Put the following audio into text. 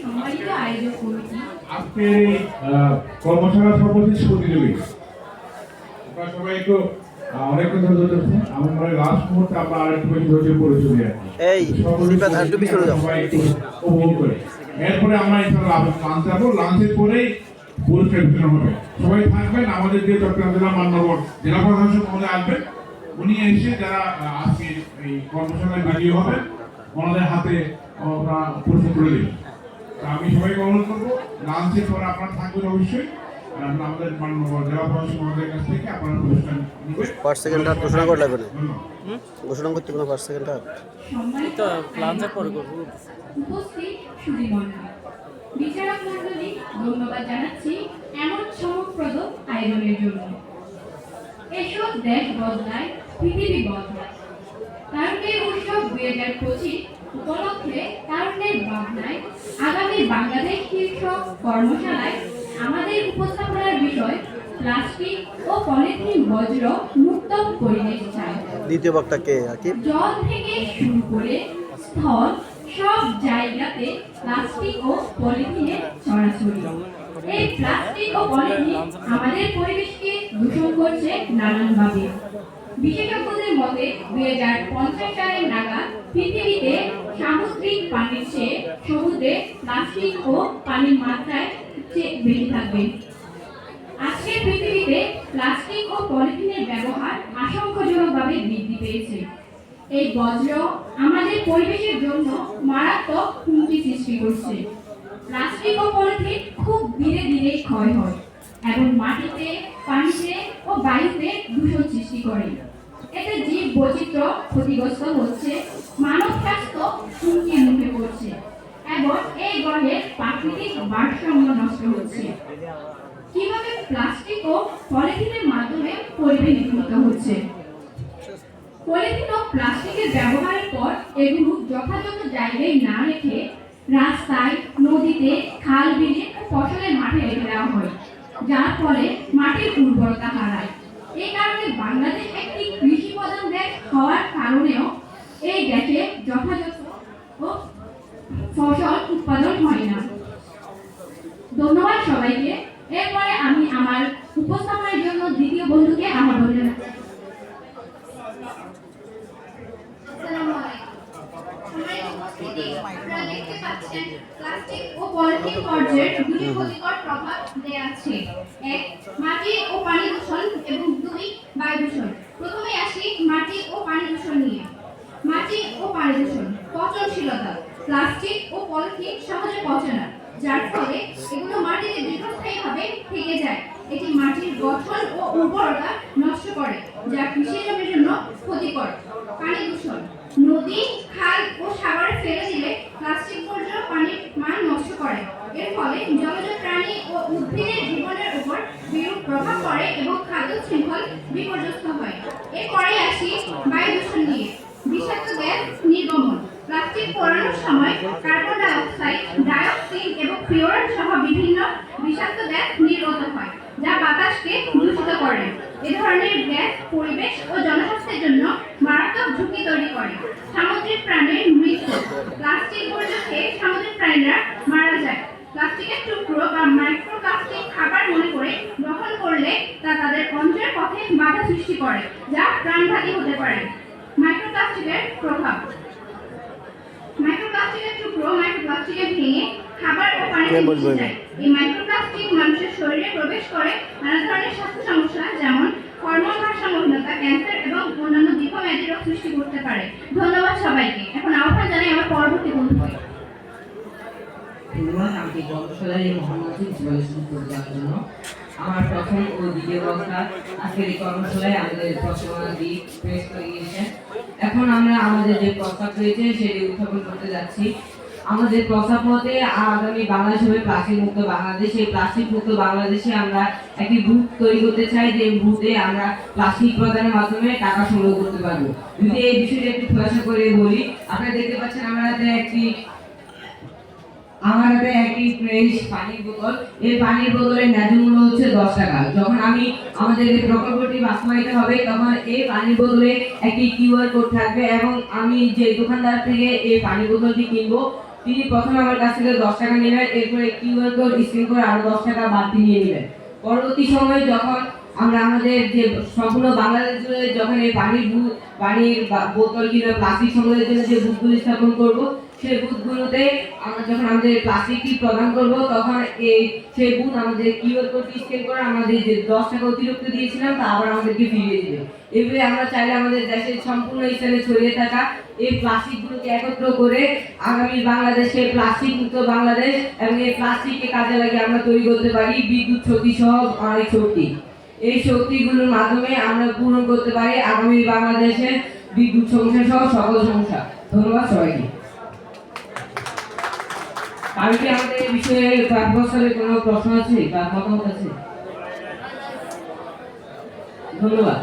সম্মানিত আয়োজক কমিটি, আজকে কর্মশালা সর্বশেষ প্রতিযোগিতা আপনারা সবাই একটু অনেক কথা বলতেছেন। আমার মনে লাস্ট মুহূর্তে আমরা আরেকটু বেশি ধৈর্য পরিচয় দিই এই সিপাত আর একটু পিছনে যাও। সবাই একটু উপভোগ করে এরপরে আমরা ইনশাআল্লাহ লাঞ্চ যাবো। লাঞ্চের পরেই পুরস্কার বিতরণ হবে। সবাই থাকবেন। আমাদের যে চট্টগ্রাম জেলা মান্যবর জেলা প্রশাসক মহোদয় আসবেন, উনি এসে যারা আজকে এই কর্মশালায় বিজয়ী হবে ওনাদের হাতে আমরা পুরস্কার তুলে দেবেন। আমি সবাইকে অনুরোধ করবো লাঞ্চের পর আপনারা থাকবেন অবশ্যই। আমাদের মাননীয় জেলা প্রশাসক মহোদয়ের কাছ থেকে আপনারা পুরস্কার নেবেন। ফার্স্ট সেকেন্ড থার্ড ঘোষণা করে লাগবে ঘোষণা করতে কোনো ফার্স্ট সেকেন্ড থার্ড সম্মানিত লাঞ্চের পরে করব। উপস্থিত সুধীমণ্ডলী, বিচারক মণ্ডলী, ধন্যবাদ জানাচ্ছি এমন চমকপ্রদ আয়োজনের জন্য। এসব দেশ বদলায়, পৃথিবী বদলায়। তারুণ্যের উৎসব 2025 উপলক্ষে তারুণ্যের ভাবনায় আগামী বাংলাদেশ শীর্ষক কর্মশালায় আমাদের উপস্থাপনার বিষয় প্লাস্টিক ও পলিথিন বজ্র মুক্ত পরিবেশ চাই। দ্বিতীয় বক্তা কে আকিব? জল থেকে শুরু করে স্থল সব জায়গাতে প্লাস্টিক ও পলিথিনের ছড়াছড়ি। এই প্লাস্টিক ও পলিথিন আমাদের পরিবেশকে দূষণ করছে নানানভাবে। বিশেষজ্ঞদের মতে 2050 সালের নাগাদ পৃথিবীতে সামুদ্রিক পানির চেয়ে সমুদ্রে প্লাস্টিক ও পানির মাত্রায় বেশি থাকবে। আজকের পৃথিবীতে প্লাস্টিক ও পলিথিনের ব্যবহার আশঙ্কাজনকভাবে বৃদ্ধি পেয়েছে। এই বজ্র আমাদের পরিবেশের জন্য মারাত্মক হুমকি সৃষ্টি করছে। প্লাস্টিক ও পলিথিন খুব ধীরে ধীরে ক্ষয় হয় এবং মাটিতে, পানিতে ও বায়ুতে দূষণ সৃষ্টি করে। এতে জীব বৈচিত্র্য ক্ষতিগ্রস্ত হচ্ছে, মানব স্বাস্থ্য হুমকির মুখে পড়ছে এবং এই গ্রহের প্রাকৃতিক ভারসাম্য নষ্ট হচ্ছে। কিভাবে প্লাস্টিক ও পলিথিনের মাধ্যমে পরিবেশ দূষিত হচ্ছে? পলিথিন ও প্লাস্টিকের ব্যবহারের পর এগুলো যথাযথ জায়গায় না রেখে রাস্তায়, নদীতে, খাল, বিলে ও ফসলের মাঠে রেখে দেওয়া হয়, যার ফলে মাটির উর্বরতা হারায়। এই কারণে বাংলাদেশ একটি কৃষি প্রধান দেশ হওয়ার কারণেও এই দেশে যথাযথ ফসল উৎপাদন হয় না। ধন্যবাদ সবাইকে। এরপরে আমি আমার উপস্থাপনের জন্য দ্বিতীয় বন্ধুকে আমার বলে প্লাস্টিক ও পলিথিন বর্জ্যের দুটি ক্ষতিকর প্রভাব দেয়া আছে। 1. মাটি ও পানি দূষণ এবং 2. বায়ু দূষণ। প্রথমে আসি মাটি ও পানি দূষণ নিয়ে। মাটি ও পানি দূষণ। পচনশীলতা। প্লাস্টিক ও পলিথিন সহজে পচে না, যার ফলে এগুলো মাটিতে দীর্ঘস্থায়ীভাবে থেকে যায়। এটি মাটির গঠন ও উর্বরতা নষ্ট করে, যা কৃষি জমির জন্য ক্ষতিকর। পানি দূষণ। নদী, খাল ও সাগরে ফেলে দিলে প্লাস্টিক বর্জ্য পানির মান নষ্ট করে। এর ফলে জলজ প্রাণী ও উদ্ভিদের জীবনের উপর বিরূপ প্রভাব পড়ে এবং খাদ্য শৃঙ্খল বিপর্যস্ত হয়। এরপরে আসি বায়ু দূষণ নিয়ে। বিষাক্ত গ্যাস নির্গমন। প্লাস্টিক পোড়ানোর সময় কার্বন ডাই অক্সাইড, ডাইঅক্সিন এবং ফ্লোরিন সহ বিভিন্ন বিষাক্ত গ্যাস নির্গত হয়, যা বাতাসকে দূষিত করে। এ ধরনের গ্যাস পরিবেশ ও জনস্বাস্থ্যের জন্য মারাত্মক ঝুঁকি তৈরি করে। সামুদ্রিক প্রাণীর মৃত্যু। প্লাস্টিক বর্জ্য খেয়ে সামুদ্রিক প্রাণীরা মারা যায়। প্লাস্টিকের টুকরো বা মাইক্রোপ্লাস্টিক খাবার মনে করে গ্রহণ করলে তা তাদের অন্ত্রের পথে বাধা সৃষ্টি করে, যা প্রাণঘাতী হতে পারে। মাইক্রোপ্লাস্টিকের প্রভাব। মাইক্রোপ্লাস্টিকের টুকরো মাইক্রোপ্লাস্টিকে ভেঙে খাবার ও পানিতে মিশে যায়। এই মাইক্রোপ্লাস্টিক মানুষের শরীরে প্রবেশ করে নানা ধরনের স্বাস্থ্য সমস্যা যেমন হরমোন ভারসাম্যহীনতা, ক্যান্সার এবং অন্যান্য দীর্ঘমেয়াদী রোগ সৃষ্টি করতে পারে। ধন্যবাদ সবাইকে। এখন আহ্বান জানাই আমার পরবর্তী বন্ধুকে। ধন্যবাদ আমাকে কর্মশালায় এই মহামন্ত্রী পরিবেশন করে দেওয়ার জন্য। আমার প্রথম ও দ্বিতীয় বক্তা আজকের এই কর্মশালায় আমাদের প্রশ্নাদি পেশ করে গিয়েছেন। এখন আমরা আমাদের যে প্রস্তাব রয়েছে সেটি উত্থাপন করতে যাচ্ছি। আমাদের প্রস্তাব মতে আগামী বাংলাদেশ হবে প্লাস্টিক মুক্ত বাংলাদেশ। এই প্লাস্টিক মুক্ত বাংলাদেশে আমরা একটি বুথ তৈরি করতে চাই, যে বুথে আমরা প্লাস্টিক প্রদানের মাধ্যমে টাকা সংগ্রহ করতে পারবো। যদি এই বিষয়টা একটু খোলাসা করে বলি, আপনারা দেখতে পাচ্ছেন আমরা একটি আমার হাতে একটি ফ্রেশ পানির বোতল। এই পানির বোতলের ন্যায্য মূল্য হচ্ছে 10 টাকা। যখন আমি আমাদের এই প্রকল্পটি বাস্তবায়িত হবে তখন এই পানির বোতলে একটি কিউআর কোড থাকবে এবং আমি যে দোকানদার থেকে এই পানির বোতলটি কিনবো তিনি প্রথমে আমার কাছ থেকে 10 টাকা নেবেন, এরপরে কিউআর কোড স্ক্যান করে আরো 10 টাকা বাড়তি নিয়ে নেবেন। পরবর্তী সময়ে যখন আমরা আমাদের যে সম্পূর্ণ বাংলাদেশ জুড়ে যখন এই বোতল কিংবা প্লাস্টিক সংগ্রহের জন্য যে বুথগুলি স্থাপন করব, সেই বুথগুলোতে আমরা যখন আমাদের প্লাস্টিকটি প্রদান করব তখন সেই বুথ আমাদের কিউআর কোডটি স্ক্যান করে আমাদের যে 10 টাকা অতিরিক্ত দিয়েছিলাম তা আবার আমাদেরকে ফিরিয়ে দেবে। এভাবে আমরা চাইলে আমাদের দেশের সম্পূর্ণ স্থানে ছড়িয়ে থাকা এই প্লাস্টিকগুলোকে একত্র করে আগামী বাংলাদেশে প্লাস্টিক মুক্ত বাংলাদেশ এবং এই প্লাস্টিককে কাজে লাগিয়ে আমরা তৈরি করতে পারি বিদ্যুৎ শক্তি সহ অনেক শক্তি। এই শক্তিগুলোর মাধ্যমে আমরা পূরণ করতে পারি আগামী বাংলাদেশের বিদ্যুৎ সমস্যা সহ সকল সমস্যা। ধন্যবাদ সবাইকে। আর কি আমাদের এই বিষয়ে প্রফেসরের কোনো প্রশ্ন আছে বা মতামত আছে? ধন্যবাদ।